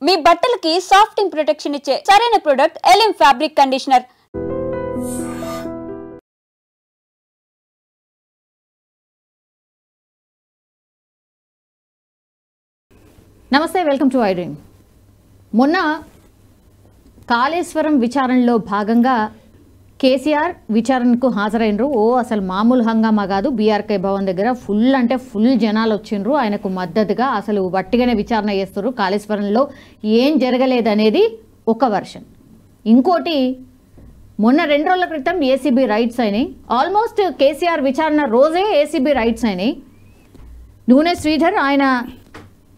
మీ బట్టలకి సాఫ్టింగ్ ప్రొటెక్షన్ ఇచ్చే సరైన ప్రొడక్ట్ ఎలిమ్ ఫ్యాబ్రిక్ కండిషనర్. నమస్తే, వెల్కమ్ టు ఐ డ్రీమ్. మొన్న కాళేశ్వరం విచారణలో భాగంగా కేసీఆర్ విచారణకు హాజరైనరు. అసలు మామూలు హంగామా కాదు. బీఆర్కే భవన్ దగ్గర ఫుల్ జనాలు వచ్చిండ్రు ఆయనకు మద్దతుగా. అసలు వట్టిగానే విచారణ చేస్తారు. కాళేశ్వరంలో ఏం జరగలేదనేది ఒక వర్షన్. ఇంకోటి, మొన్న 2 రోజుల క్రితం ఏసీబీ రైట్స్ అయినాయి. ఆల్మోస్ట్ కేసీఆర్ విచారణ రోజే ఏసీబీ రైట్స్ అయినాయి. నూనె శ్రీధర్ ఆయన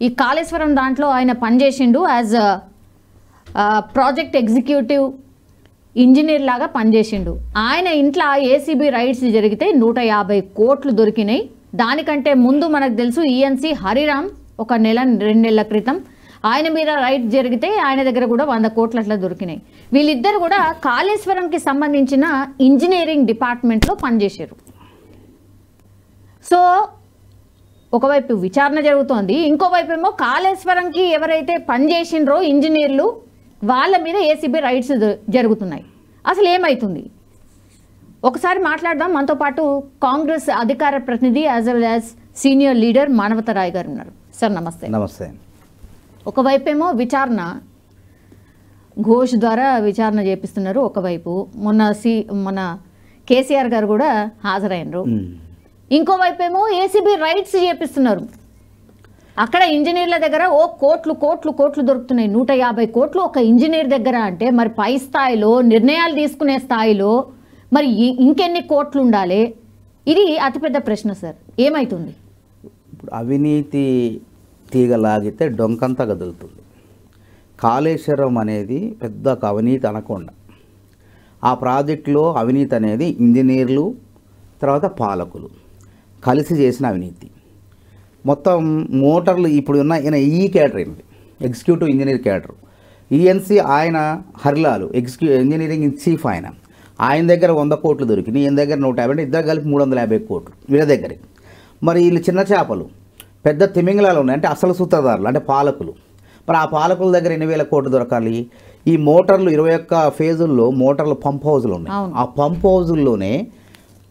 ఈ కాళేశ్వరం దాంట్లో ఆయన పనిచేసిండు. యాజ్ ప్రాజెక్ట్ ఎగ్జిక్యూటివ్ ఇంజనీర్ లాగా పనిచేసిండు. ఆయన ఇంట్లో ఏసీబీ రైట్స్ జరిగితే 150 కోట్లు దొరికినాయి. దానికంటే ముందు మనకు తెలుసు ఈఎన్సీ హరిరామ్ ఒక 2 నెలల క్రితం ఆయన మీద రైట్ జరిగితే ఆయన దగ్గర కూడా 100 కోట్లు అట్లా దొరికినాయి. వీళ్ళిద్దరు కూడా కాళేశ్వరంకి సంబంధించిన ఇంజనీరింగ్ డిపార్ట్మెంట్లో పనిచేశారు. సో ఒకవైపు విచారణ జరుగుతోంది, ఇంకోవైపు ఏమో కాళేశ్వరంకి ఎవరైతే పనిచేసిండ్రో ఇంజనీర్లు వాళ్ళ మీద ఏసీబీ రైట్స్ జరుగుతున్నాయి. అసలు ఏమవుతుంది ఒకసారి మాట్లాడదాం. మనతో పాటు కాంగ్రెస్ అధికార ప్రతినిధి as well as senior leader Manavatha Rai గారు ఉన్నారు. సార్ నమస్తే. నమస్తే. ఒకవైపు ఏమో విచారణ ఘోష్ ద్వారా విచారణ చేపిస్తున్నారు. ఒకవైపు మొన్న కేసీఆర్ గారు కూడా హాజరైనరు. ఇంకోవైపు ఏమో ఏసీబీ రైట్స్ చేపిస్తున్నారు. అక్కడ ఇంజనీర్ల దగ్గర కోట్లు దొరుకుతున్నాయి. 150 కోట్లు ఒక ఇంజనీర్ దగ్గర అంటే మరి పై స్థాయిలో నిర్ణయాలు తీసుకునే స్థాయిలో మరి ఇంకెన్ని కోట్లు ఉండాలి? ఇది అతిపెద్ద ప్రశ్న సార్. ఏమవుతుంది? ఇప్పుడు అవినీతి తీగలాగితే డొంకంతా కదులుతుంది. కాళేశ్వరం అనేది పెద్ద అవినీతి అనకుండా ఆ ప్రాజెక్టులో అవినీతి అనేది ఇంజనీర్లు తర్వాత పాలకులు కలిసి చేసిన అవినీతి. మొత్తం మోటార్లు ఇప్పుడు ఉన్న ఈయన ఈ క్యాడర్ ఏంటి, ఎగ్జిక్యూటివ్ ఇంజనీర్ క్యాడర్. ఈఎన్సీ ఆయన హరిలాలు ఇంజనీరింగ్ ఇన్ చీఫ్ ఆయన దగ్గర 100 కోట్లు దొరికినాయి. ఈయన దగ్గర 150, ఇద్దరు కలిపి 350 కోట్లు వీళ్ళ దగ్గరే. మరి వీళ్ళు చిన్న చేపలు, పెద్ద తిమింగలాలు ఉన్నాయి అంటే అసలు సూత్రధారులు అంటే పాలకులు. మరి ఆ పాలకుల దగ్గర 8,000 కోట్లు దొరకాలి. ఈ మోటార్లు 21 ఫేజుల్లో మోటార్లు పంప్ హౌజులు ఉన్నాయి. ఆ పంప్ హౌజుల్లోనే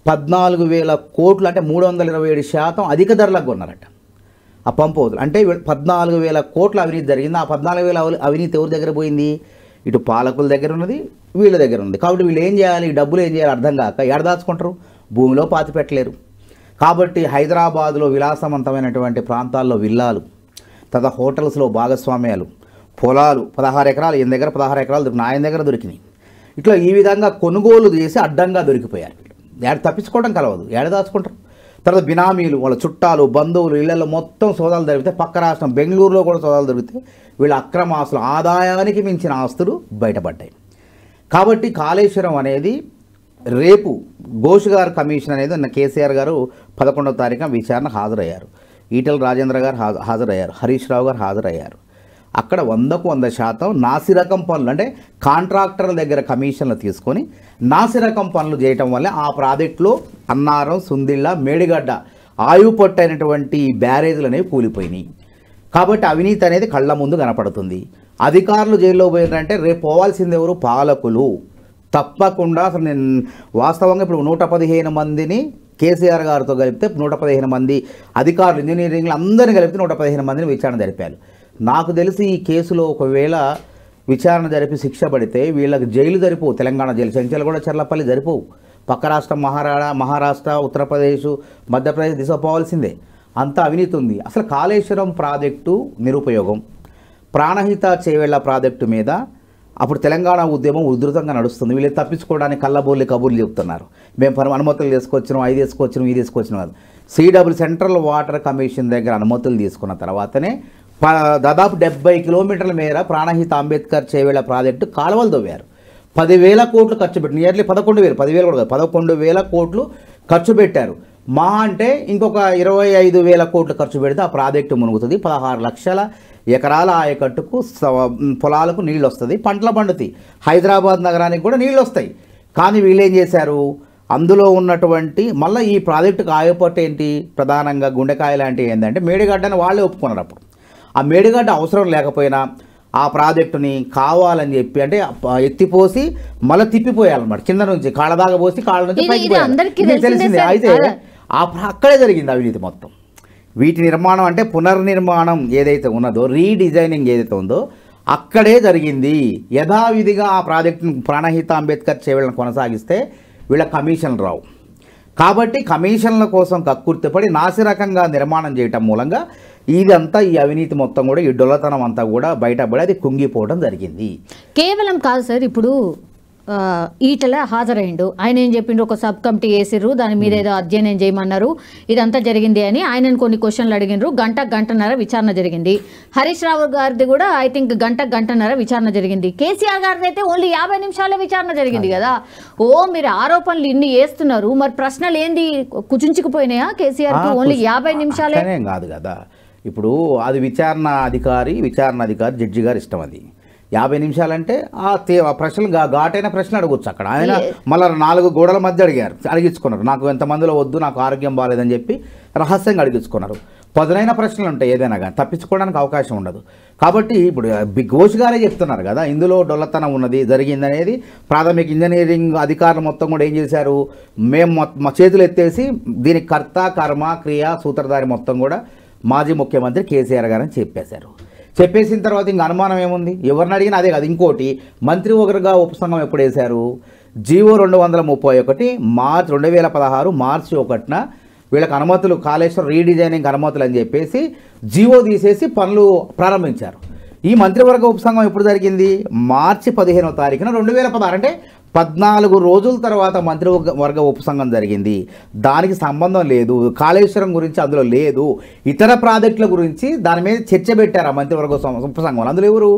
14,000 కోట్లు అంటే 327% అధిక ధరలకు కొన్నారట ఆ పంప్ హౌజులు. అంటే 14,000 కోట్ల అవినీతి జరిగింది. ఆ 14,000 అవినీతి ఎవరి దగ్గర పోయింది? ఇటు పాలకుల దగ్గర ఉన్నది, వీళ్ళ దగ్గర ఉంది. కాబట్టి వీళ్ళు ఏం చేయాలి, ఈ డబ్బులు ఏం చేయాలి అర్థం కాక ఎడదాచుకుంటారు, భూమిలో పాతి పెట్టలేరు. కాబట్టి హైదరాబాద్లో విలాసవంతమైనటువంటి ప్రాంతాల్లో విల్లాలు, తర్వాత హోటల్స్లో భాగస్వామ్యాలు, పొలాలు 16 ఎకరాలు ఈయన దగ్గర 16 ఎకరాలు దొరికినాయి, ఆయన దగ్గర దొరికినాయి. ఇట్లా ఈ విధంగా కొనుగోలు చేసి అడ్డంగా దొరికిపోయారు. ఏడ తప్పించుకోవడం కలవదు, ఏడ దాచుకుంటారు. తర్వాత బినామీలు, వాళ్ళ చుట్టాలు, బంధువులు, ఇళ్లలో మొత్తం సోదాలు దొరికితే, పక్క రాష్ట్రం బెంగళూరులో కూడా సోదాలు దొరికితే వీళ్ళ అక్రమ ఆస్తులు, ఆదాయానికి మించిన ఆస్తులు బయటపడ్డాయి. కాబట్టి కాళేశ్వరం అనేది రేపు ఘోష్ గారు కమిషన్ అనేది కేసీఆర్ గారు 11వ తారీఖున విచారణ హాజరయ్యారు. ఈటెల రాజేంద్ర గారు హాజరయ్యారు, హరీష్ రావు గారు హాజరయ్యారు. అక్కడ 100కు 100% నాసిరకం పనులు అంటే కాంట్రాక్టర్ల దగ్గర కమిషన్లు తీసుకొని నాసిరకం పనులు చేయటం వల్ల ఆ ప్రాజెక్టులో అన్నారం, సుందిళ్ళ, మేడిగడ్డ ఆయుపట్టు అయినటువంటి బ్యారేజీలు అనేవి కూలిపోయినాయి. కాబట్టి అవినీతి అనేది కళ్ళ ముందు కనపడుతుంది. అధికారులు జైల్లో పోయారంటే రేపు పోవాల్సింది ఎవరు? పాలకులు. తప్పకుండా అసలు నేను వాస్తవంగా ఇప్పుడు 115 మందిని కేసీఆర్ గారితో కలిపితే 115 మంది అధికారులు ఇంజనీరింగ్లు అందరినీ కలిపితే 115 మందిని విచారణ జరిపారు. నాకు తెలిసి ఈ కేసులో ఒకవేళ విచారణ జరిపి శిక్ష పడితే వీళ్ళకి జైలు జరిపోవు. తెలంగాణ జైలు, చెంచల్గూడ, చర్లపల్లి జరిపోవు. పక్క రాష్ట్రం మహారాష్ట్ర, ఉత్తరప్రదేశ్, మధ్యప్రదేశ్ తీసుకుపోవాల్సిందే. అంత అవినీతి ఉంది. అసలు కాళేశ్వరం ప్రాజెక్టు నిరుపయోగం. ప్రాణహిత చేవేళ్ల ప్రాజెక్టు మీద అప్పుడు తెలంగాణ ఉద్యమం ఉధృతంగా నడుస్తుంది. వీళ్ళు తప్పించుకోవడానికి కళ్ళబోర్లి కబుర్లు చెప్తున్నారు. మేము అనుమతులు తీసుకొచ్చినాం, ఇది తీసుకొచ్చినాం కాదు. సిడబ్ల్యూ సెంట్రల్ వాటర్ కమిషన్ దగ్గర అనుమతులు తీసుకున్న తర్వాతనే దాదాపు 70 కిలోమీటర్ల మేర ప్రాణహిత అంబేద్కర్ చేవేళ్ల ప్రాజెక్టు కాలువలు తవ్వారు. 10,000 కోట్లు ఖర్చు పెట్టి, నియర్లీ 11,000 కూడా కాదు, 11,000 కోట్లు ఖర్చు పెట్టారు. మా అంటే ఇంకొక 25,000 కోట్లు ఖర్చు పెడితే ఆ ప్రాజెక్టు మునుగుతుంది. 16 లక్షల ఎకరాల ఆయకట్టుకు పొలాలకు నీళ్ళు వస్తుంది, పంటలు పండుతాయి. హైదరాబాద్ నగరానికి కూడా నీళ్ళు వస్తాయి. కానీ వీళ్ళు ఏం చేశారు? అందులో ఉన్నటువంటి మళ్ళీ ఈ ప్రాజెక్టుకు ఆయపట్టు ఏంటి? ప్రధానంగా గుండెకాయ లాంటివి ఏంటంటే మేడిగడ్డని వాళ్ళే ఒప్పుకున్నారు. అప్పుడు ఆ మేడిగడ్డ అవసరం లేకపోయినా ఆ ప్రాజెక్టుని కావాలని చెప్పి అంటే ఎత్తిపోసి మళ్ళీ తిప్పిపోయాలన్నమాట, కింద నుంచి కాళ్ళ దాకా పోసి కాళ్ళ నుంచి పైకి పోయాలి. తెలిసింది. అయితే అక్కడే జరిగింది అవినీతి మొత్తం. వీటి నిర్మాణం అంటే పునర్నిర్మాణం ఏదైతే ఉన్నదో, రీడిజైనింగ్ ఏదైతే ఉందో అక్కడే జరిగింది. యథావిధిగా ఆ ప్రాజెక్టును ప్రాణహిత అంబేద్కర్ చేవలను కొనసాగిస్తే వీళ్ళ కమిషన్లు రావు. కాబట్టి కమిషన్ల కోసం కక్కుర్తిపడి నాసిరకంగా నిర్మాణం చేయటం మూలంగా ఇదంతా ఈ అవినీతి మొత్తం కూడా ఈ డొల్లతనం అంతా కూడా బయటపడి అది కుంగిపోవడం జరిగింది. కేవలం కాదు సార్, ఇప్పుడు ఈటల హాజరైండు, ఆయన ఏం చెప్పిండ్రు, ఒక సబ్ కమిటీ వేసిర్రు, దాని మీద ఏదో అధ్యయనం చేయమన్నారు, ఇదంతా జరిగింది అని ఆయనను కొన్ని క్వశ్చన్లు అడిగినారు. గంటన్నర విచారణ జరిగింది. హరీష్ రావు గారిది కూడా ఐ థింక్ గంటన్నర విచారణ జరిగింది. కేసీఆర్ గారిది అయితే ఓన్లీ 50 నిమిషాలే విచారణ జరిగింది కదా. మీరు ఆరోపణలు ఇన్ని వేస్తున్నారు, మరి ప్రశ్నలు ఏంది కుచించుకుపోయినాయా కేసీఆర్ కి? ఓన్లీ 50 నిమిషాలే కాదు కదా. ఇప్పుడు అది విచారణ అధికారి జడ్జి గారు ఇష్టం. అది 50 నిమిషాలంటే ఆ ప్రశ్నలు ఘాటైన ప్రశ్నలు అడగొచ్చు అక్కడ. ఆయన మళ్ళీ 4 గోడల మధ్య అడిగించుకున్నారు. నాకు ఎంతమందిలో వద్దు, నాకు ఆరోగ్యం బాగాలేదని చెప్పి రహస్యంగా అడిగించుకున్నారు. పదునైన ప్రశ్నలు ఉంటాయి ఏదైనా కానీ, తప్పించుకోవడానికి అవకాశం ఉండదు. కాబట్టి ఇప్పుడు ఘోష్ గారే చెప్తున్నారు కదా, ఇందులో డొల్లతనం ఉన్నది జరిగింది అనేది. ప్రాథమిక ఇంజనీరింగ్ అధికారులు మొత్తం కూడా ఏం చేశారు, మేము మా చేతులు ఎత్తేసి దీనికి కర్త కర్మ క్రియ సూత్రధారి మొత్తం కూడా మాజీ ముఖ్యమంత్రి కేసీఆర్ గారని చెప్పేశారు. చెప్పేసిన తర్వాత ఇంక అనుమానం ఏముంది, ఎవరిని అడిగినా అదే కదా. ఇంకోటి, మంత్రి ఒకరుగా ఉపసంఘం ఎప్పుడు వేశారు, జీవో 231 మార్చి 2016 మార్చి 1న వీళ్ళకి అనుమతులు, కాళేశ్వరం రీడిజైనింగ్ అనుమతులు అని చెప్పేసి జీవో తీసేసి పనులు ప్రారంభించారు. ఈ మంత్రివర్గ ఉపసంఘం ఎప్పుడు జరిగింది, మార్చి 15వ తారీఖున 2016, అంటే 14 రోజుల తర్వాత మంత్రివర్గ ఉపసంఘం జరిగింది. దానికి సంబంధం లేదు, కాళేశ్వరం గురించి అందులో లేదు, ఇతర ప్రాజెక్టుల గురించి దాని మీద చర్చ పెట్టారు ఆ మంత్రివర్గ ఉపసంఘం. అందులో ఎవరు,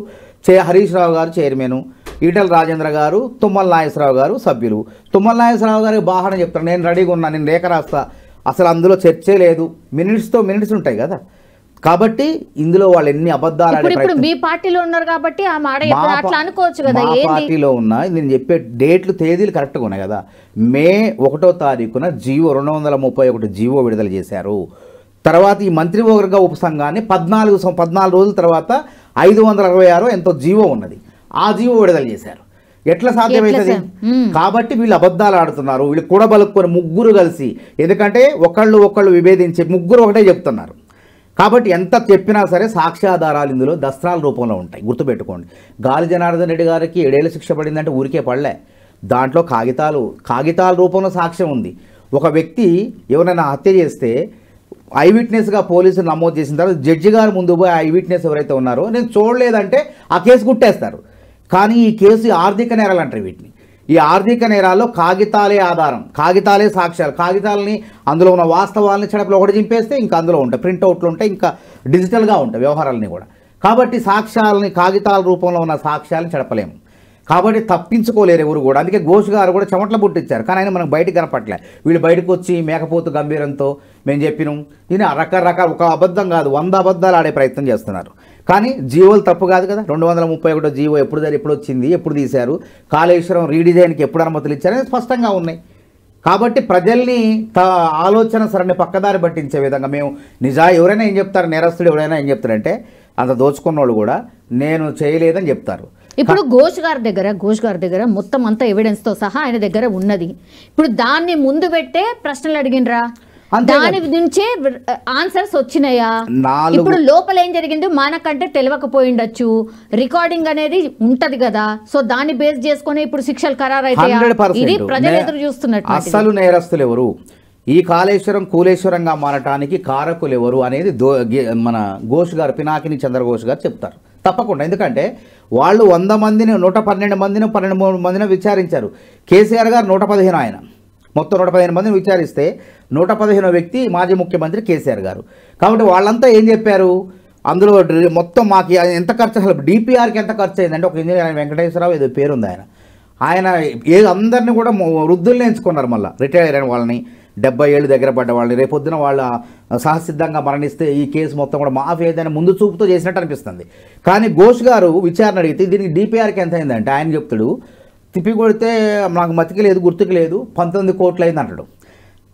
హరీష్ రావు గారు చైర్మన్, ఈటల రాజేంద్ర గారు, తుమ్మల నాగేశ్వరరావు గారు సభ్యులు. తుమ్మల నాగేశ్వరరావు గారికి బాగా చెప్తాను, నేను రెడీగా ఉన్నా, నేను లేఖ రాస్తా, అసలు అందులో చర్చే లేదు, మినిట్స్ ఉంటాయి కదా. కాబట్టి ఇందులో వాళ్ళు ఎన్ని అబద్ధాలు ఇప్పుడు మీ పార్టీలో ఉన్నారు కాబట్టి ఆ మాట అట్లా అనుకోవచ్చు కదా. మా పార్టీలో ఉన్నా నేను చెప్పే డేట్లు తేదీలు కరెక్ట్గా ఉన్నాయి కదా. మే 1వ తారీఖున జీవో 231 జీవో విడుదల చేశారు. తర్వాత ఈ మంత్రివర్గ ఉపసంఘాన్ని 14 రోజుల తర్వాత 566 ఎంతో జీవో ఉన్నది, ఆ జీవో విడుదల చేశారు. ఎట్లా సాధ్యమవుతుంది? కాబట్టి వీళ్ళు అబద్ధాలు ఆడుతున్నారు. వీళ్ళు కూడబలుక్కొని ముగ్గురు కలిసి, ఎందుకంటే ఒకళ్ళు విభేదించి ముగ్గురు ఒకటే చెప్తున్నారు. కాబట్టి ఎంత చెప్పినా సరే సాక్ష్యాధారాలు ఇందులో దస్త్రాల రూపంలో ఉంటాయి. గుర్తుపెట్టుకోండి, గాలి జనార్దన్ రెడ్డి గారికి 7 ఏళ్ళు శిక్ష పడిందంటే ఊరికే పడలే. దాంట్లో కాగితాల రూపంలో సాక్ష్యం ఉంది. ఒక వ్యక్తి ఎవరైనా హత్య చేస్తే ఐ విట్నెస్గా పోలీసులు నమోదు చేసిన తర్వాత జడ్జి గారు ముందు పోయి ఐ విట్నెస్ ఎవరైతే ఉన్నారో నేను చూడలేదంటే ఆ కేసు గుట్టేస్తారు. కానీ ఈ కేసు ఆర్థిక నేరాలు అంటారు వీటిని. ఈ ఆర్థిక నేరాల్లో కాగితాలే ఆధారం, కాగితాలే సాక్ష్యాలు, కాగితాలని అందులో ఉన్న వాస్తవాలని చెడపలు ఒకటి చింపేస్తే ఇంకా అందులో ఉంటాయి, ప్రింట్అవుట్లు ఉంటాయి, ఇంకా డిజిటల్గా ఉంటాయి వ్యవహారాలని కూడా. కాబట్టి సాక్ష్యాలని, కాగితాల రూపంలో ఉన్న సాక్ష్యాలను చెడపలేము. కాబట్టి తప్పించుకోలేరు ఎవరు కూడా. అందుకే ఘోష్ గారు కూడా చెమటలు పుట్టించారు, కానీ ఆయన మనకు బయటకు కనపట్లే. వీళ్ళు బయటకు వచ్చి మేకపోతు గంభీరంతో మేము చెప్పినాం, ఈయన రకరకాల ఒక అబద్ధం కాదు 100 అబద్ధాలు ఆడే ప్రయత్నం చేస్తున్నారు. కానీ జీవోలు తప్పు కాదు కదా. 231 జీవో ఎప్పుడు వచ్చింది, ఎప్పుడు తీశారు, కాళేశ్వరం రీడిజైన్కి ఎప్పుడు అనుమతులు ఇచ్చారని స్పష్టంగా ఉన్నాయి. కాబట్టి ప్రజల్ని ఆలోచన సరని పక్కదారి పట్టించే విధంగా మేము ఎవరైనా ఏం చెప్తారు, నేరస్తుడు ఎవరైనా ఏం చెప్తారంటే అంత దోచుకున్న వాళ్ళు కూడా నేను చేయలేదని చెప్తారు. ఇప్పుడు ఘోష్ గారి దగ్గర మొత్తం అంతా ఎవిడెన్స్తో సహా ఆయన దగ్గర ఉన్నది. ఇప్పుడు దాన్ని ముందు పెట్టే ప్రశ్నలు అడిగినరా, దాని నుంచే ఆన్సర్స్ వచ్చినాయా? ఇప్పుడు లోపల ఏం జరిగింది మనకంటే తెలియకపోయిండొచ్చు, రికార్డింగ్ అనేది ఉంటది కదా. సో దాన్ని బేస్ చేసుకుని ఇప్పుడు శిక్షలు ఖరారు అయితే ఇది ప్రజలు ఎదురు చూస్తున్నట్టు. అసలు నేరస్తులు ఎవరు, ఈ కాళేశ్వరం కూలేశ్వరంగా మారటానికి కారకులు ఎవరు అనేది మన ఘోష్ గారు, పినాకిని చంద్రఘోష్ గారు చెప్తారు తప్పకుండా. ఎందుకంటే వాళ్ళు 100 మందిని 112 మందిని 12 మందిని విచారించారు. కేసీఆర్ గారు 115, ఆయన మొత్తం 115 మందిని విచారిస్తే 115వ వ్యక్తి మాజీ ముఖ్యమంత్రి కేసీఆర్ గారు. కాబట్టి వాళ్ళంతా ఏం చెప్పారు, అందులో మొత్తం మాకు ఎంత ఖర్చు, అసలు డిపిఆర్కి ఎంత ఖర్చు అయిందంటే, ఒక ఇంజనీర్ వెంకటేశ్వరరావు ఏదో పేరుంది ఆయన అందరినీ కూడా వృద్ధుల్ని ఎంచుకున్నారు. మళ్ళీ రిటైర్ అయిన వాళ్ళని, 70 ఏళ్ళు దగ్గర పడ్డ వాళ్ళని, రేపొద్దున వాళ్ళ సహసిద్ధంగా మరణిస్తే ఈ కేసు మొత్తం కూడా మాఫీ ఏదైనా ముందు చూపుతో చేసినట్టు అనిపిస్తుంది. కానీ ఘోష్ గారు విచారణ అడిగితే దీనికి డిపిఆర్కి ఎంత అయిందంటే ఆయన చెప్తాడు, తిప్పి కొడితే నాకు మతికి లేదు, గుర్తుకు లేదు, 19 కోట్లు అయింది అంటాడు.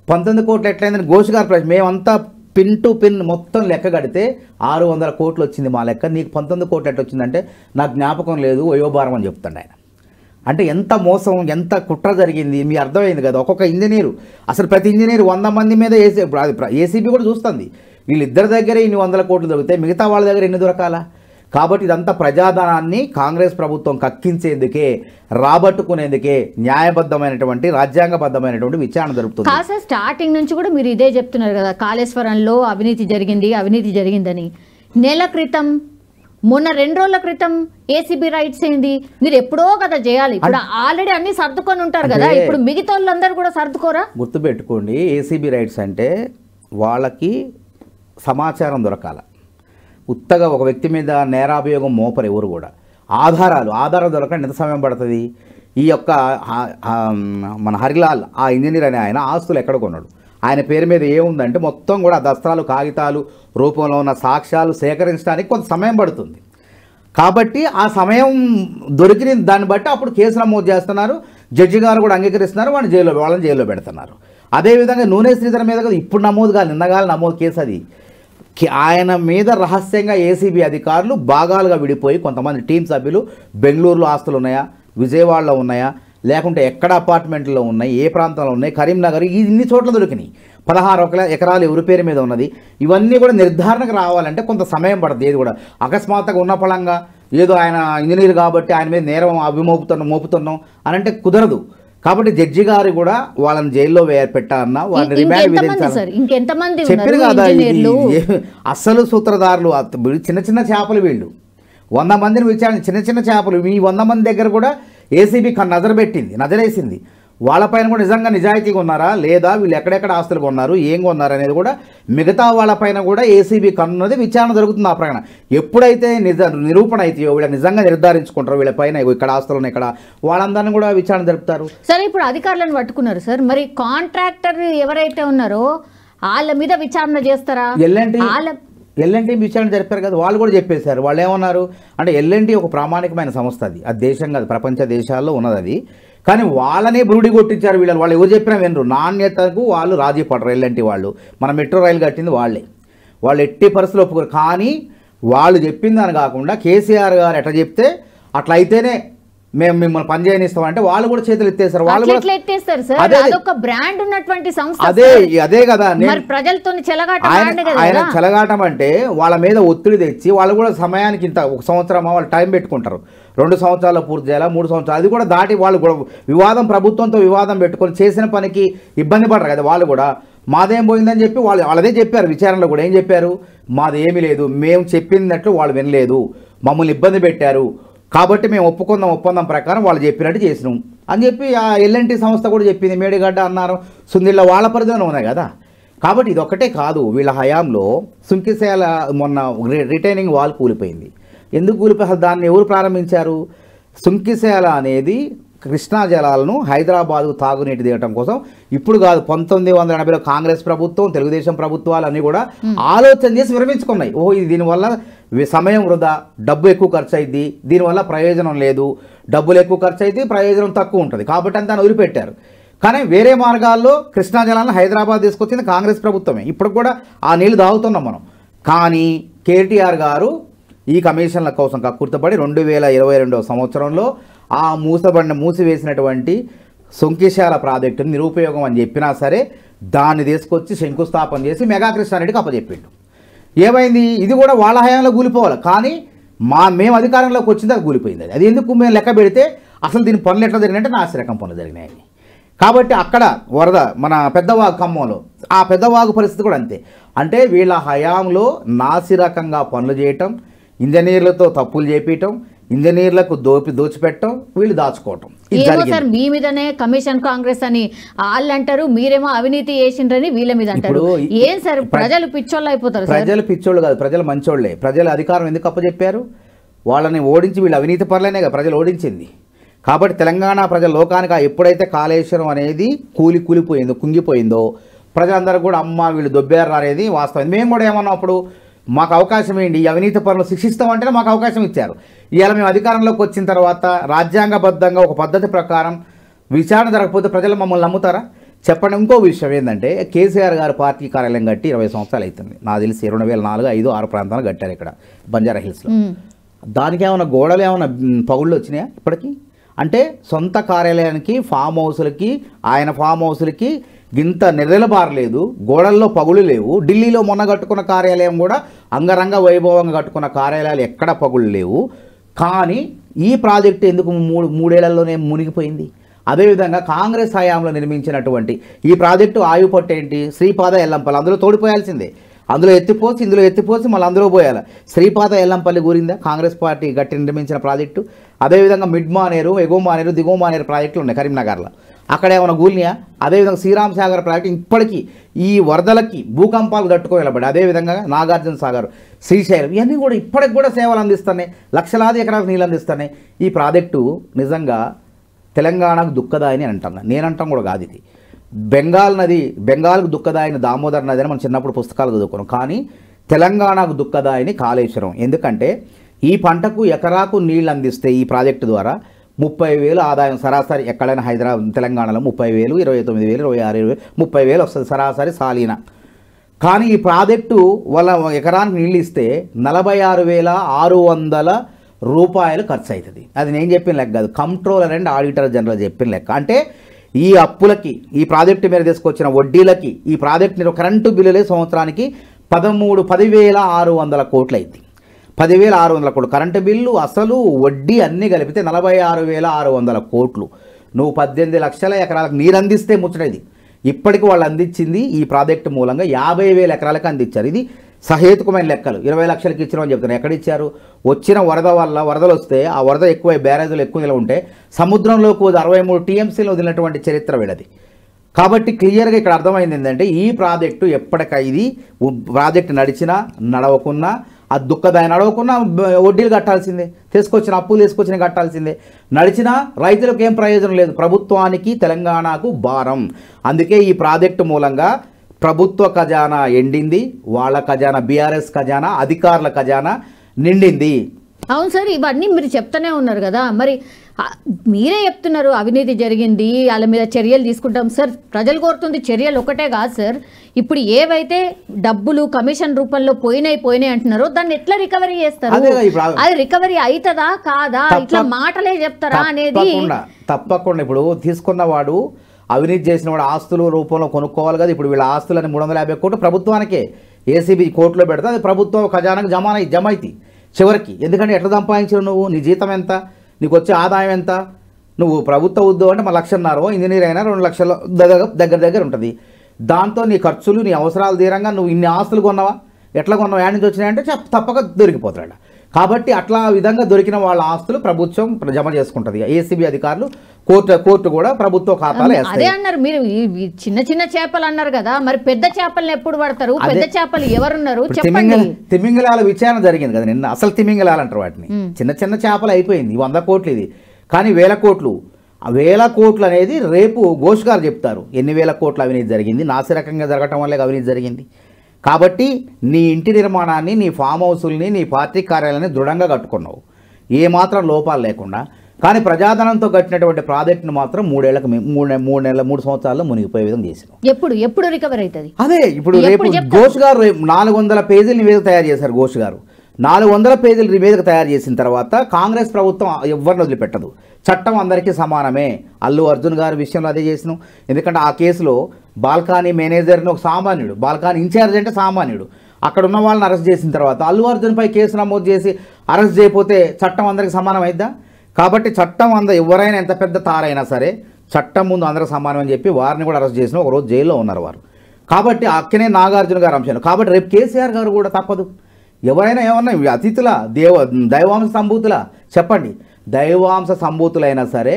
19 కోట్లు ఎట్లయిందని ఘోష్ గారు ప్రశ్న. మేమంతా పిన్ టు పిన్ మొత్తం లెక్క కడితే 600 కోట్లు వచ్చింది మా లెక్క, నీకు 19 కోట్లు ఎట్లా వచ్చిందంటే నాకు జ్ఞాపకం లేదు, వయోభారం అని చెప్తాడు ఆయన. అంటే ఎంత మోసం, ఎంత కుట్ర జరిగింది మీ అర్థమైంది కదా. ఒక్కొక్క ఇంజనీరు, అసలు ప్రతి ఇంజనీరు 100 మంది మీద ఏసీబీ కూడా చూస్తుంది, వీళ్ళిద్దరి దగ్గర ఇన్ని 100 కోట్లు దొరికితే మిగతా వాళ్ళ దగ్గర ఎన్ని దొరకాలా. కాబట్టి ఇదంతా ప్రజాధనాన్ని కాంగ్రెస్ ప్రభుత్వం కక్కించేందుకే, రాబట్టుకునేందుకే న్యాయబద్ధమైనటువంటి రాజ్యాంగబద్ధమైనటువంటి విచారణ జరుపుతుంది. కాసే స్టార్టింగ్ నుంచి కూడా మీరు ఇదే చెప్తున్నారు కదా, కాళేశ్వరంలో అవినీతి జరిగిందని. నెల క్రితం, మొన్న 2 రోజుల క్రితం ఏసీబీ రైట్స్ ఏంది, మీరు ఎప్పుడో కదా చేయాలి, ఇప్పుడు ఆల్రెడీ అన్ని సర్దుకొని ఉంటారు కదా, ఇప్పుడు మిగతా వాళ్ళందరూ కూడా సర్దుకోరా. గుర్తుపెట్టుకోండి, ఏసీబీ రైట్స్ అంటే వాళ్ళకి సమాచారం దొరకాల. ఉత్తగా ఒక వ్యక్తి మీద నేరాభియోగం మోపరు ఎవరు కూడా. ఆధారాలు దొరకడానికి ఎంత సమయం పడుతుంది. ఈ యొక్క మన హరిలాల్ ఆ ఇంజనీర్ అనే ఆయన ఆస్తులు ఎక్కడ కొన్నాడు, ఆయన పేరు మీద ఏముందంటే మొత్తం కూడా దస్త్రాలు, కాగితాలు రూపంలో ఉన్న సాక్ష్యాలు సేకరించడానికి కొంత సమయం పడుతుంది. కాబట్టి ఆ సమయం దొరికిన దాన్ని బట్టి అప్పుడు కేసు నమోదు చేస్తున్నారు, జడ్జి గారు కూడా అంగీకరిస్తున్నారు, వాళ్ళని జైల్లో పెడుతున్నారు. అదేవిధంగా నూనె శ్రీధర్ మీద కూడా ఇప్పుడు నమోదు కాదు, నిన్నగాలి నమోదు కేసు అది. ఆయన మీద రహస్యంగా ఏసీబీ అధికారులు భాగాలుగా విడిపోయి, కొంతమంది టీం సభ్యులు బెంగళూరులో ఆస్తులు ఉన్నాయా, విజయవాడలో ఉన్నాయా, లేకుంటే ఎక్కడ అపార్ట్మెంట్లో ఉన్నాయి, ఏ ప్రాంతంలో ఉన్నాయి, కరీంనగర్, ఇన్ని చోట్ల దొరికినాయి. 16 ఎకరాలు ఎవరి పేరు మీద ఉన్నది, ఇవన్నీ కూడా నిర్ధారణకు రావాలంటే కొంత సమయం పడుతుంది. ఏది కూడా అకస్మాత్తుగా ఉన్న పళంగా ఏదో ఆయన ఇంజనీర్ కాబట్టి ఆయన మీద నేరం మోపుతున్నాం అని అంటే కుదరదు. కాబట్టి జడ్జి గారు కూడా వాళ్ళని జైల్లో పెట్టాలన్నా వాళ్ళని రిమాండ్ విధించాలి. చెప్పారు కదా, అస్సలు సూత్రధారులు చిన్న చేపలు వీళ్ళు. 100 మందిని విచారణ, చిన్న చేపలు. ఈ 100 మంది దగ్గర కూడా ఏసీబీ నజరేసింది. వాళ్ళపైన కూడా నిజంగా నిజాయితీగా ఉన్నారా లేదా, వీళ్ళు ఎక్కడెక్కడ ఆస్తులు కొన్నారు, ఏం కొన్నారు అనేది కూడా మిగతా వాళ్ళపైన కూడా ఏసీబీ కన్నున్నది విచారణ జరుగుతుంది. ఆ ప్రకారం ఎప్పుడైతే నిరూపణ అవుతాయో, వీళ్ళ నిజంగా నిర్ధారించుకుంటారో వీళ్ళపైన ఇక్కడ ఆస్తులు ఉన్నాయి, ఇక్కడ వాళ్ళందరినీ కూడా విచారణ జరుపుతారు. సరే, ఇప్పుడు అధికారులను పట్టుకున్నారు సార్, మరి కాంట్రాక్టర్ ఎవరైతే ఉన్నారో వాళ్ళ మీద విచారణ చేస్తారా? ఎల్ఎన్టీ విచారణ జరిపారు కదా, వాళ్ళు కూడా చెప్పేశారు. వాళ్ళు ఏమన్నారు అంటే, ఎల్ఎన్టీ ఒక ప్రామాణికమైన సంస్థ, అది దేశం కాదు, ప్రపంచ దేశాల్లో ఉన్నది అది. కానీ వాళ్ళనే బురుడి కొట్టించారు వీళ్ళు. వాళ్ళు ఎవరు చెప్పినా వినరు, నాణ్యతకు వాళ్ళు రాజీ పడరు. ఎల్ఎన్టీ వాళ్ళు మన మెట్రో రైలు కట్టింది వాళ్ళు ఎట్టి పరిస్థితులు ఒప్పుకోరు. కానీ వాళ్ళు చెప్పిందని కాకుండా కేసీఆర్ గారు ఎట్లా చెప్తే అట్లా అయితేనే మేము మిమ్మల్ని పని చేయనిస్తామంటే వాళ్ళు కూడా చేతులు ఎత్తేస్తారు. వాళ్ళు కూడా అదే కదా, ఆయన చెలగాటం అంటే వాళ్ళ మీద ఒత్తిడి తెచ్చి వాళ్ళు కూడా సమయానికి ఇంత 1 సంవత్సరం వాళ్ళు టైం పెట్టుకుంటారు, 2 సంవత్సరాలు పూర్తి చేయాలా, 3 సంవత్సరాలు, అది కూడా దాటి వాళ్ళు కూడా ప్రభుత్వంతో వివాదం పెట్టుకొని చేసిన పనికి ఇబ్బంది పడరు కదా. వాళ్ళు కూడా మాదేం పోయిందని చెప్పి వాళ్ళదే చెప్పారు విచారణలో కూడా. ఏం చెప్పారు, మాది ఏమీ లేదు, మేము చెప్పినట్లు వాళ్ళు వినలేదు, మమ్మల్ని ఇబ్బంది పెట్టారు, కాబట్టి మేము ఒప్పందం ప్రకారం వాళ్ళు చెప్పినట్టు చేసినాం అని చెప్పి ఆ ఎల్ఎన్టీ సంస్థ కూడా చెప్పింది. మేడిగడ్డ అన్నారు, సుందిళ్ళ వాళ్ళ పరిధిలోనే ఉన్నాయి కదా. కాబట్టి ఇది ఒక్కటే కాదు, వీళ్ళ హయాంలో సుంకిసేల మొన్న రిటైనింగ్ వాల్ కూలిపోయింది. ఎందుకు కూలిపోయి, అసలు దాన్ని ఎవరు ప్రారంభించారు? సుంకిసేల అనేది కృష్ణా జలాలను హైదరాబాద్కు తాగునీటి దిగటం కోసం ఇప్పుడు కాదు, 1980లో కాంగ్రెస్ ప్రభుత్వం, తెలుగుదేశం ప్రభుత్వాలు అన్నీ కూడా ఆలోచన చేసి విరమించుకున్నాయి. ఇది దీనివల్ల సమయం వృధా, డబ్బు ఎక్కువ ఖర్చు అయింది, దీనివల్ల ప్రయోజనం లేదు, డబ్బులు ఎక్కువ ఖర్చు అయితే ప్రయోజనం తక్కువ ఉంటుంది, కాబట్టి అంతా వదిలిపెట్టారు. కానీ వేరే మార్గాల్లో కృష్ణా జలాలను హైదరాబాద్ తీసుకొచ్చింది కాంగ్రెస్ ప్రభుత్వమే. ఇప్పుడు కూడా ఆ నీళ్లు తాగుతున్నాం మనం. కానీ కేటీఆర్ గారు ఈ కమిషన్ల కోసం కక్కుర్తపడి 2022వ సంవత్సరంలో ఆ మూసివేసినటువంటి సుంకిశాల ప్రాజెక్టుని నిరుపయోగం అని చెప్పినా సరే దాన్ని తీసుకొచ్చి శంకుస్థాపన చేసి మెగా కృష్ణారెడ్డికి అప్పచెప్పిండు. ఏమైంది, ఇది కూడా వాళ్ళ హయాంలో కూలిపోవాలి. కానీ మేము అధికారంలోకి వచ్చింది అది కూలిపోయింది. అది ఎందుకు మేము లెక్క పెడితే అసలు దీని పనులు ఎట్లా జరిగినాయంటే నాసిరకం పనులు జరిగినాయి. కాబట్టి అక్కడ వరద మన పెద్దవాగు ఖమ్మంలో ఆ పెద్దవాగు పరిస్థితి కూడా అంతే. అంటే వీళ్ళ హయాంలో నాసిరకంగా పనులు చేయటం, ఇంజనీర్లతో తప్పులు చేపించటం, ఇంజనీర్లకు దోచిపెట్టడం, వీళ్ళు దాచుకోవటం. సార్ మీ మీదనే కమిషన్ కాంగ్రెస్ అని వాళ్ళు అంటారు, మీరేమో అవినీతి చేసిండ్రని వీళ్ళ మీద అంటారు. ఏం సార్ ప్రజలు పిచ్చోళ్ళు అయిపోతారు? ప్రజలు పిచ్చోళ్ళు కాదు, ప్రజలు మంచోళ్లే. ప్రజలు అధికారం ఎందుకు అప్పచెప్పారు? వాళ్ళని ఓడించి, వీళ్ళు అవినీతి పరులనే కదా ప్రజలు ఓడించింది. కాబట్టి తెలంగాణ ప్రజల లోకానికి ఎప్పుడైతే కాళేశ్వరం అనేది కూలిపోయిందో, కుంగిపోయిందో, ప్రజలందరూ కూడా అమ్మ వీళ్ళు దొబ్బేరు అనేది వాస్తవం. మేము కూడా ఏమన్నా అప్పుడు మాకు అవకాశం ఏంటి, ఈ అవినీతి పనులు శిక్షిస్తామంటేనే మాకు అవకాశం ఇచ్చారు. ఇవాళ మేము అధికారంలోకి వచ్చిన తర్వాత రాజ్యాంగబద్ధంగా ఒక పద్ధతి ప్రకారం విచారణ జరగకపోతే ప్రజలు మమ్మల్ని నమ్ముతారా? చెప్పండి. ఇంకో విషయం ఏంటంటే కేసీఆర్ గారు పార్టీ కార్యాలయం కట్టి 20 సంవత్సరాలు అవుతుంది. నాకు తెలిసి 2004, 5, 6 ప్రాంతాలు కట్టారు ఇక్కడ బంజారా హిల్స్లో. దానికి ఏమైనా గోడలు ఏమైనా పగుళ్ళు వచ్చినాయా ఇప్పటికీ? అంటే సొంత కార్యాలయానికి ఫామ్ హౌస్లకి ఆయన ఫామ్ హౌస్లకి గింత నిరలబారలేదు, గోడల్లో పగులు లేవు. ఢిల్లీలో మొన్న కట్టుకున్న కార్యాలయం కూడా అంగరంగ వైభవంగా కట్టుకున్న కార్యాలయాలు ఎక్కడ పగులు లేవు. కానీ ఈ ప్రాజెక్టు ఎందుకు మూడేళ్లలోనే మునిగిపోయింది? అదేవిధంగా కాంగ్రెస్ హయాంలో నిర్మించినటువంటి ఈ ప్రాజెక్టు ఆయుపట్టు ఏంటి? శ్రీపాద ఎల్లంపల్లి అందులో తోడిపోయాల్సిందే. ఇందులో ఎత్తిపోసి మళ్ళీ అందులో పోయాలి. శ్రీపాద ఎల్లంపల్లి గురిందా కాంగ్రెస్ పార్టీ గట్టి నిర్మించిన ప్రాజెక్టు? అదేవిధంగా మిడ్ మానేరు, ఎగువ మానేరు, దిగువ మానేరు ప్రాజెక్టులు ఉన్నాయి కరీంనగర్లో, అక్కడ ఏమైనా కూలినాయా? అదేవిధంగా శ్రీరామ్ సాగర్ ప్రాజెక్టు ఇప్పటికీ ఈ వరదలకి భూకంపాలకు తట్టుకో నిలబడి, అదేవిధంగా నాగార్జున సాగర్, శ్రీశైలం ఇవన్నీ కూడా ఇప్పటికి కూడా సేవలు అందిస్తున్నాయి, లక్షలాది ఎకరాలకు నీళ్ళు అందిస్తున్నాయి. ఈ ప్రాజెక్టు నిజంగా తెలంగాణకు దుఃఖదాయని అంటున్నాను, నేనంటాం కూడా కాదు. ఇది బెంగాల్ నది, బెంగాల్కు దుఃఖదాయని దామోదర్ నది అని మనం చిన్నప్పుడు పుస్తకాలు చదువుకున్నాం. కానీ తెలంగాణకు దుఃఖదాయని కాళేశ్వరం. ఎందుకంటే ఈ పంటకు ఎకరాకు నీళ్ళు అందిస్తే ఈ ప్రాజెక్టు ద్వారా 30,000 ఆదాయం సరాసరి. ఎక్కడైనా హైదరాబాద్ తెలంగాణలో 30,000, 29,000, 26,000, 30,000 వస్తుంది సరాసరి సాలీన. కానీ ఈ ప్రాజెక్టు వల్ల ఎకరానికి నీళ్ళు ఇస్తే 46,600 రూపాయలు ఖర్చు అవుతుంది. అది నేను చెప్పిన లెక్క కాదు, కంట్రోలర్ అండ్ ఆడిటర్ జనరల్ చెప్పిన లెక్క. అంటే ఈ అప్పులకి, ఈ ప్రాజెక్టు మీద తీసుకొచ్చిన వడ్డీలకి, ఈ ప్రాజెక్టు కరెంటు బిల్లులే సంవత్సరానికి 10,600 కోట్లు అయింది. 10,600 కోట్లు కరెంటు బిల్లు, అసలు వడ్డీ అన్నీ కలిపితే 46,600 కోట్లు. నువ్వు 18 లక్షల ఎకరాలకు నీరు అందిస్తే ముచ్చటది. ఇప్పటికి వాళ్ళు అందించింది ఈ ప్రాజెక్టు మూలంగా 50,000 ఎకరాలకు అందించారు. ఇది సహేతుకమైన లెక్కలు. 20 లక్షలకి ఇచ్చినామని చెప్తున్నారు. ఎక్కడిచ్చారు? వచ్చిన వరద వల్ల, వరదలు వస్తే ఆ వరద ఎక్కువ, బ్యారేజీలు ఎక్కువ నిల ఉంటే సముద్రంలోకి 63 TMCలు వదిలినటువంటి చరిత్ర వీడది. కాబట్టి క్లియర్గా ఇక్కడ అర్థమైంది ఏంటంటే ఈ ప్రాజెక్టు ఎప్పటికైది ప్రాజెక్టు నడిచినా నడవకున్నా, ఆ దుఃఖదాయ నడవకున్నా వడ్డీలు కట్టాల్సిందే, అప్పులు తీసుకొచ్చిన కట్టాల్సిందే. నడిచినా రైతులకు ఏం ప్రయోజనం లేదు, ప్రభుత్వానికి తెలంగాణకు భారం. అందుకే ఈ ప్రాజెక్టు మూలంగా ప్రభుత్వ ఖజానా ఎండింది, వాళ్ళ ఖజానా, బీఆర్ఎస్ ఖజానా, అధికారుల ఖజానా నిండింది. అవును సార్, ఇవన్నీ మీరు చెప్తూనే ఉన్నారు కదా, మరి మీరే చెప్తున్నారు అవినీతి జరిగింది, వాళ్ళ మీద చర్యలు తీసుకుంటాం. సార్ ప్రజలు కోరుతుంది చర్యలు ఒకటే కాదు సార్, ఇప్పుడు ఏవైతే డబ్బులు కమిషన్ రూపంలో పోయినాయి అంటున్నారో దాన్ని ఎట్లా రికవరీ చేస్తారు? అది రికవరీ అవుతుందా కాదా, ఇట్లా మాటలే చెప్తారా అనేది తప్పకుండా. ఇప్పుడు తీసుకున్నవాడు అవినీతి చేసిన వాడు ఆస్తుల రూపంలో కొనుక్కోవాలి కదా. ఇప్పుడు వీళ్ళ ఆస్తులని 350 కోట్లు ప్రభుత్వానికే ఏసీబీ కోర్టులో పెడితే అది ప్రభుత్వం ఖజానాకు జమ అవుతాయి చివరికి. ఎందుకంటే ఎట్లా సంపాదించావు నువ్వు? నీ జీతం ఎంత, నీకు వచ్చే ఆదాయం ఎంత? నువ్వు ప్రభుత్వ ఉద్యోగం అంటే 1,50,000, ఇంజనీర్ అయినా 2 లక్షల దగ్గర ఉంటుంది. దాంతో నీ ఖర్చులు, నీ అవసరాలు తీరంగా నువ్వు ఇన్ని ఆస్తులు కొన్నావా? ఎట్లా కొన్నావు? యాడ్ నుంచి వచ్చినాయంటే తప్పక దొరికిపోతాడు. కాబట్టి అట్లా విధంగా దొరికిన వాళ్ళ ఆస్తులు ప్రభుత్వం జమ చేసుకుంటుంది. ఏసీబీ అధికారులు, కోర్టు కూడా ప్రభుత్వ ఖాతాలో వేస్తాయి. అదే అన్నారు మీరు, చిన్న చేపలు అన్నారు కదా, మరి పెద్ద చేపలను ఎప్పుడు పడతారు? పెద్ద చేపలు ఎవరున్నారు చెప్పండి. తిమింగలాల విచారణ జరిగింది కదా నిన్న. అసలు తిమింగలాలు అంటారు వాటిని. చిన్న చేపలు అయిపోయింది. 100 కోట్లు ఇది, కానీ 1000 కోట్లు. ఆ 1000 కోట్లు అనేది రేపు ఘోష్ గారు చెప్తారు ఎన్ని వేల కోట్ల అవినీతి జరిగింది. నాసిరకంగా జరగటం వల్లే అవినీతి జరిగింది. కాబట్టి నీ ఇంటి నిర్మాణాన్ని, నీ ఫామ్ హౌసుల్ని, నీ పార్టీ కార్యాలయాన్ని దృఢంగా కట్టుకున్నావు ఏమాత్రం లోపాలు లేకుండా. కానీ ప్రజాధనంతో కట్టినటువంటి ప్రాజెక్టును మాత్రం 3 సంవత్సరాల్లో మునిగిపోయే విధంగా చేసినావు. ఎప్పుడు రికవర్ అవుతుంది? అదే ఇప్పుడు రేపు ఘోష్ గారు 400 పేజీల నివేదిక తయారు చేశారు. ఘోష్ గారు 400 పేజీల నివేదిక తయారు చేసిన తర్వాత కాంగ్రెస్ ప్రభుత్వం ఎవరిని వదిలిపెట్టదు. చట్టం అందరికీ సమానమే. అల్లు అర్జున్ గారి విషయంలో అదే చేసినాం. ఎందుకంటే ఆ కేసులో బాల్కనీ మేనేజర్ని ఒక సామాన్యుడు, బాల్కనీ ఇన్ఛార్జ్ అంటే సామాన్యుడు, అక్కడ ఉన్న వాళ్ళని అరెస్ట్ చేసిన తర్వాత అల్లు అర్జున్పై కేసు నమోదు చేసి అరెస్ట్ చేయకపోతే చట్టం అందరికీ సమానం అయిద్దా? కాబట్టి చట్టం ఎవరైనా ఎంత పెద్ద తారైనా సరే చట్టం ముందు అందరూ సమానం అని చెప్పి వారిని కూడా అరెస్ట్ చేసిన ఒకరోజు జైల్లో ఉన్నారు వారు. కాబట్టి అక్కనే నాగార్జున గారు అంశాలు. కాబట్టి రేపు కేసీఆర్ గారు కూడా తప్పదు. ఎవరైనా ఏమన్నా అతిథుల దైవాంశ సంభూతుల చెప్పండి, దైవాంశ సంభూతులైనా సరే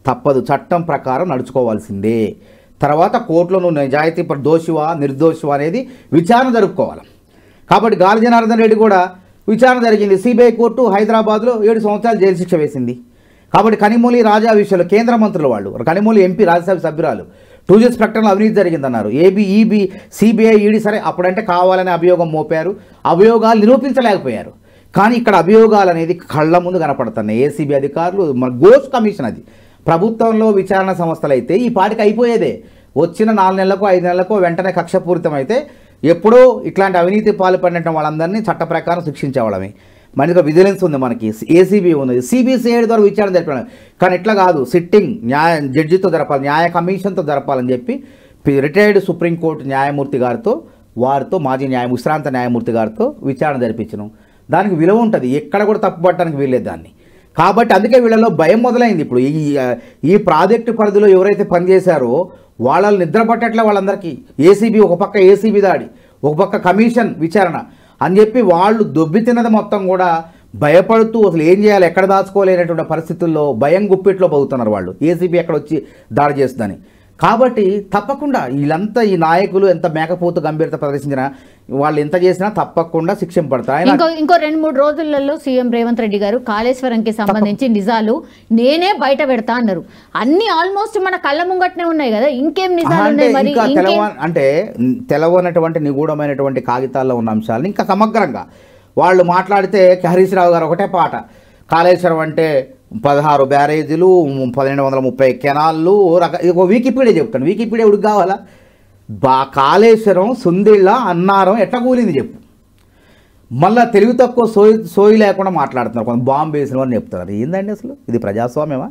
తప్పదు, చట్టం ప్రకారం నడుచుకోవాల్సిందే. తర్వాత కోర్టులో నువ్వు నిజాయితీ దోషివా నిర్దోషివా అనేది విచారణ జరుపుకోవాలి. కాబట్టి గాలి జనార్దన్ రెడ్డి కూడా విచారణ జరిగింది. సిబిఐ కోర్టు హైదరాబాద్లో 7 సంవత్సరాలు జైలు శిక్ష వేసింది. కాబట్టి కనిమూలి రాజా విషయంలో కేంద్ర మంత్రులు వాళ్ళు, కనిమూలి ఎంపీ రాజ్యసభ సభ్యురాలు 2G ప్రకటనలో అవినీతి జరిగిందన్నారు. ఈబీ సిబిఐ ఈడీ సరే అప్పుడంటే కావాలనే అభియోగం మోపారు, అభియోగాలు నిరూపించలేకపోయారు. కానీ ఇక్కడ అభియోగాలు అనేది కళ్ళ ముందు కనపడుతున్నాయి. ఏసీబీ అధికారులు, ఘోష్ కమిషన్, అది ప్రభుత్వంలో విచారణ సంస్థలు అయితే ఈ పాటికి అయిపోయేదే. వచ్చిన 4 నెలలకు 5 నెలలకు వెంటనే కక్షపూరితమైతే ఎప్పుడో ఇట్లాంటి అవినీతి పాల్పడిన వాళ్ళందరినీ చట్ట ప్రకారం శిక్షించేవాళ్ళమే. మనకి విజిలెన్స్ ఉంది, మనకి ఏసీబీ ఉంది, సిబిసిఐడి ద్వారా విచారణ జరిపాలి. కానీ ఇట్లా కాదు, సిట్టింగ్ జడ్జితో జరపాలి, న్యాయ కమిషన్తో జరపాలని చెప్పి రిటైర్డ్ సుప్రీంకోర్టు న్యాయమూర్తి గారితో వారితో మాజీ విశ్రాంత న్యాయమూర్తి గారితో విచారణ జరిపించను. దానికి విలువ ఉంటుంది, ఎక్కడ కూడా తప్పుపట్టడానికి వీల్లేదు దాన్ని. కాబట్టి అందుకే వీళ్ళలో భయం మొదలైంది. ఇప్పుడు ఈ ప్రాజెక్టు పరిధిలో ఎవరైతే పనిచేశారో వాళ్ళని నిద్ర పట్టట్లే వాళ్ళందరికీ. ఏసీబీ ఒక పక్క ఏసీబీ దాడి, ఒక పక్క కమిషన్ విచారణ అని చెప్పి వాళ్ళు దొబ్బితిన్నది మొత్తం కూడా భయపడుతూ అసలు ఏం చేయాలి ఎక్కడ దాచుకోలేనటువంటి పరిస్థితుల్లో భయం గుప్పిట్లో పోతున్నారు వాళ్ళు, ఏసీబీ ఎక్కడ వచ్చి దాడి చేస్తుందని. కాబట్టి తప్పకుండా వీళ్ళంతా ఈ నాయకులు ఎంత మేకపోతు గంభీరత ప్రదర్శించినా వాళ్ళు ఎంత చేసినా తప్పకుండా శిక్షింపడతారు. ఇంకో 2-3 రోజులలో సీఎం రేవంత్ రెడ్డి గారు కాళేశ్వరంకి సంబంధించి నిజాలు నేనే బయట పెడతా అన్నారు. అన్ని ఆల్మోస్ట్ మన కళ్ళ ముంగట్నే ఉన్నాయి కదా, ఇంకేం నిజాలు ఉన్నాయి మరి? అంటే తెలవనటువంటి నిగూఢమైనటువంటి కాగితాల్లో ఉన్న అంశాలను ఇంకా సమగ్రంగా వాళ్ళు మాట్లాడితే హరీష్ రావు గారు ఒకటే పాట, కాళేశ్వరం అంటే 16 బ్యారేజీలు, 1230 కెనాళ్ళు, వికీపీడియా చెప్తాను. వికీపీడియా ఉడికి కావాలా? కాళేశ్వరం, సుందిళ్ళ, అన్నారం ఎట్లా కూలింది చెప్పు. మళ్ళీ తెలివి తక్కువ సోయి లేకుండా మాట్లాడుతున్నారు, కొంత బాంబు వేసిన వారిని చెప్తున్నారు. ఏందండి అసలు ఇది ప్రజాస్వామ్యమా?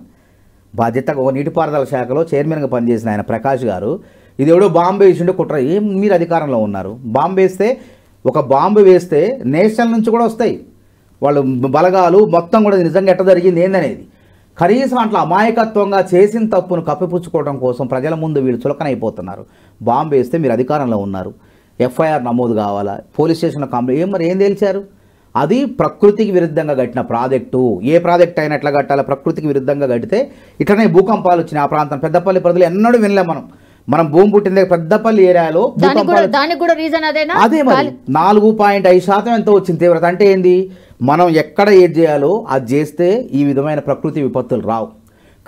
బాధ్యతగా ఒక నీటిపారుదల శాఖలో చైర్మన్గా పనిచేసిన ఆయన ప్రకాష్ గారు ఇది ఎవడో బాంబు వేసిండే కుట్ర. ఏం మీరు అధికారంలో ఉన్నారు? బాంబు వేస్తే ఒక బాంబు వేస్తే నేషనల్ నుంచి కూడా వస్తాయి వాళ్ళు బలగాలు మొత్తం కూడా నిజంగా ఎట్ట జరిగింది ఏందనేది. కనీసం అట్లా అమాయకత్వంగా చేసిన తప్పును కప్పిపుచ్చుకోవడం కోసం ప్రజల ముందు వీళ్ళు చులకనైపోతున్నారు. బాంబు వేస్తే మీరు అధికారంలో ఉన్నారు, ఎఫ్ఐఆర్ నమోదు కావాలా, పోలీస్ స్టేషన్లో కంప్లైంట్ మరి ఏం తేల్చారు? అది ప్రకృతికి విరుద్ధంగా కట్టిన ప్రాజెక్టు. ఏ ప్రాజెక్ట్ అయినా ఎట్లా కట్టాలో ప్రకృతికి విరుద్ధంగా కడితే ఇట్లనే భూకంపాలు వచ్చినాయి. ఆ ప్రాంతం పెద్దపల్లి ప్రజలు ఎన్నడూ వినలేం మనం భూమి పుట్టిందే పెద్దపల్లి ఏరియాలో అదే మరి 4.5% ఎంతో వచ్చింది తీవ్రత. అంటే ఏంది, మనం ఎక్కడ ఏది చేయాలో అది చేస్తే ఈ విధమైన ప్రకృతి విపత్తులు రావు.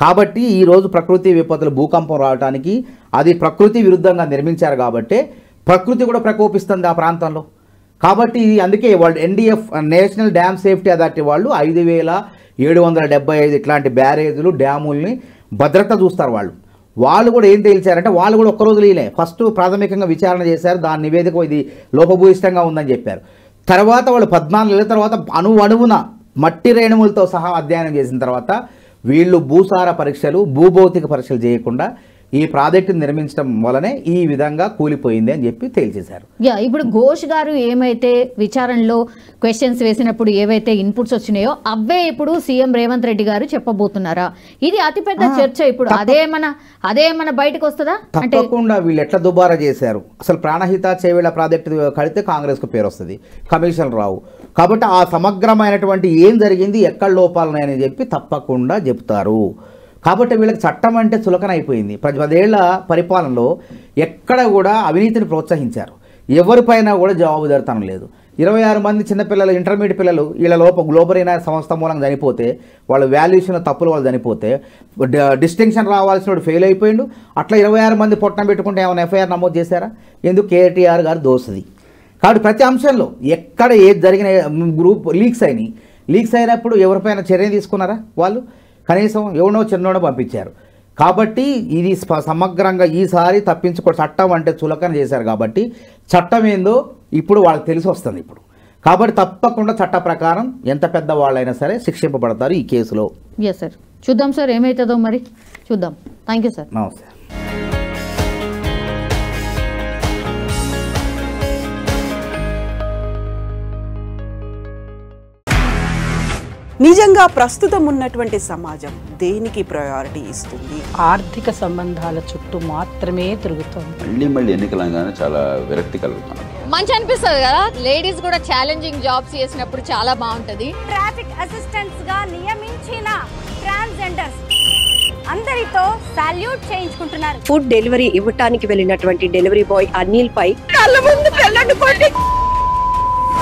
కాబట్టి ఈరోజు ప్రకృతి విపత్తులు భూకంపం రావడానికి అది ప్రకృతి విరుద్ధంగా నిర్మించారు కాబట్టి ప్రకృతి కూడా ప్రకోపిస్తుంది ఆ ప్రాంతంలో. కాబట్టి అందుకే వాళ్ళు NDF national dam safety authority వాళ్ళు 5775 ఇట్లాంటి బ్యారేజీలు డ్యాముల్ని భద్రత చూస్తారు. వాళ్ళు కూడా ఏం తేల్చారంటే వాళ్ళు కూడా ఒక్కరోజు లేలే, ఫస్ట్ ప్రాథమికంగా విచారణ చేశారు, దాని నివేదిక ఇది లోపభూయిష్టంగా ఉందని చెప్పారు. తర్వాత వాళ్ళు 14 నెలల తర్వాత అణువున మట్టి రేణువులతో సహా అధ్యయనం చేసిన తర్వాత వీళ్ళు భూసార పరీక్షలు భూభౌతిక పరీక్షలు చేయకుండా ఈ ప్రాజెక్టును నిర్మించడం వలనే ఈ విధంగా కూలిపోయింది అని చెప్పి తేల్చేశారు. ఇప్పుడు ఘోష్ గారు ఏమైతే విచారణలో క్వశ్చన్స్ వేసినప్పుడు ఏవైతే ఇన్పుట్స్ వచ్చినాయో అవే ఇప్పుడు సీఎం రేవంత్ రెడ్డి గారు చెప్పబోతున్నారా? ఇది అతిపెద్ద చర్చ. ఇప్పుడు అదేమన్నా బయటకు వస్తుందా? తప్పకుండా వీళ్ళు ఎట్లా దుబారా చేశారు. అసలు ప్రాణహిత చేవేళ్ల ప్రాజెక్టు కడితే కాంగ్రెస్కు పేరు వస్తుంది, కమిషన్ రావు. కాబట్టి ఆ సమగ్రమైనటువంటి ఏం జరిగింది, ఎక్కడ లోపాలున్నాయని చెప్పి తప్పకుండా చెప్తారు. కాబట్టి వీళ్ళకి చట్టం అంటే చులకన అయిపోయింది. 10 ఏళ్ల పరిపాలనలో ఎక్కడ కూడా అవినీతిని ప్రోత్సహించారు, ఎవరిపైన కూడా జవాబుదారితనం లేదు. 26 మంది చిన్నపిల్లలు, ఇంటర్మీడియట్ పిల్లలు వీళ్ళ గ్లోబల్ అయిన సంస్థ మూలంగా చనిపోతే, వాళ్ళ వాల్యుయేషన్ తప్పులు వాళ్ళు చనిపోతే డిస్టింక్షన్ రావాల్సిన వాడు ఫెయిల్ అయిపోయిండు. అట్లా 26 మంది పొట్టన పెట్టుకుంటే ఏమైనా ఎఫ్ఐఆర్ నమోదు చేశారా? ఎందుకు? కేటీఆర్ గారు దోస్తుంది. కాబట్టి ప్రతి అంశంలో ఎక్కడ ఏది జరిగిన గ్రూప్ లీక్స్ అయినప్పుడు ఎవరిపైన చర్య తీసుకున్నారా? వాళ్ళు కనీసం ఎవనో చిన్నోడో పంపించారు. కాబట్టి ఇది సమగ్రంగా ఈసారి చట్టం అంటే చులకన చేశారు. కాబట్టి చట్టం ఏందో ఇప్పుడు వాళ్ళకి తెలిసి వస్తుంది ఇప్పుడు. కాబట్టి తప్పకుండా చట్ట ప్రకారం ఎంత పెద్ద వాళ్ళైనా సరే శిక్షింపబడతారు ఈ కేసులో. ఎస్ సార్, చూద్దాం సార్ ఏమవుతుందో మరి చూద్దాం. Thank you sir. నమస్తే. నిజంగా ప్రస్తుతం ఉన్నటువంటి సమాజం దేనికి ప్రయారిటీ ఇస్తుంది? ఆర్థిక సంబంధాల చుట్టూ మాత్రమే తిరుగుతుంది. మళ్ళీ ఎన్నికలంగానే చాలా విరక్తి కలుగుతుంది. మంచి అనిపిస్తుంది కదా, లేడీస్ కూడా ఛాలెంజింగ్ జాబ్స్ చేసినప్పుడు చాలా బాగుంటది. ట్రాఫిక్ అసిస్టెంట్స్ గా నియమించిన ట్రాన్స్జెండర్స్ అందరితో సాల్యూట్ చేయించుకుంటున్నారు. ఫుడ్ డెలివరీ ఇవ్వటానికి వెళ్ళినటువంటి డెలివరీ బాయ్ అనిల్ పై కళ్ళ ముందు